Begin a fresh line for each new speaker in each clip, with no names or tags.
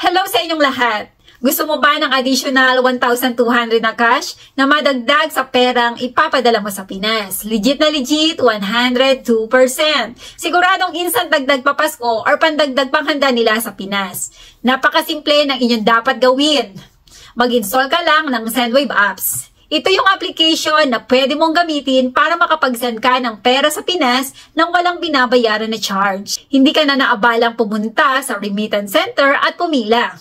Hello sa inyong lahat! Gusto mo ba ng additional 1,200 na cash na madagdag sa perang ipapadala mo sa Pinas? Legit na legit, 102%. Siguradong instant dagdag papasko or pandagdag panghanda nila sa Pinas. Napakasimple ng inyong dapat gawin. Mag-install ka lang ng Sendwave apps. Ito yung application na pwede mong gamitin para makapag-send ka ng pera sa Pinas nang walang binabayaran na charge. Hindi ka na naabalang pumunta sa remittance center at pumila.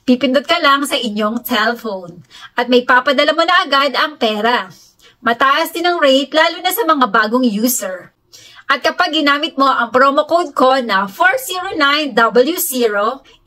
Pipindot ka lang sa inyong cellphone at may papadala mo na agad ang pera. Mataas din ang rate lalo na sa mga bagong user. At kapag ginamit mo ang promo code ko na 409W0,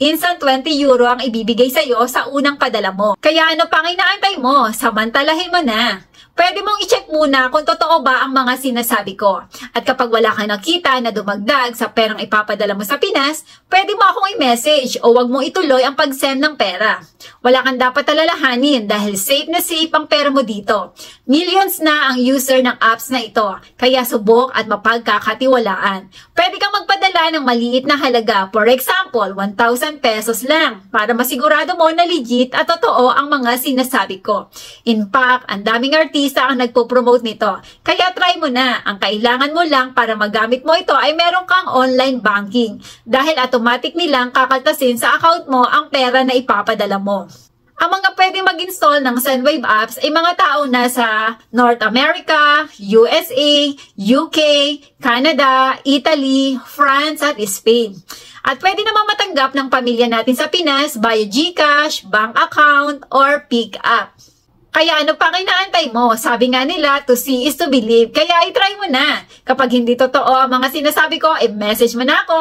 instant 20 euro ang ibibigay sa iyo sa unang padala mo. Kaya ano pang inaantay mo? Samantalahin mo na. Pwede mong i-check muna kung totoo ba ang mga sinasabi ko. At kapag wala kang nakita na dumagdag sa perang ipapadala mo sa Pinas, pwede mo akong i-message o wag mong ituloy ang pag-send ng pera. Wala kang dapat alalahanin dahil safe na safe ang pera mo dito. Millions na ang user ng apps na ito, kaya subok at mapagkakatiwalaan. Pwede kang magpadala ng maliit na halaga, for example, 1,000 pesos lang, para masigurado mo na legit at totoo ang mga sinasabi ko. In fact, ang daming artista ang nagpo-promote nito. Kaya try mo na. Ang kailangan mo lang para magamit mo ito ay meron kang online banking. Dahil automatic nilang kakaltasin sa account mo ang pera na ipapadala mo. Ang mga pwedeng mag-install ng Sendwave apps ay mga tao na sa North America, USA, UK, Canada, Italy, France at Spain. At pwede naman matanggap ng pamilya natin sa Pinas via GCash, bank account, or pick up. Kaya ano pang inaantay mo? Sabi nga nila, to see is to believe. Kaya i-try mo na. Kapag hindi totoo ang mga sinasabi ko, i-message mo na ako.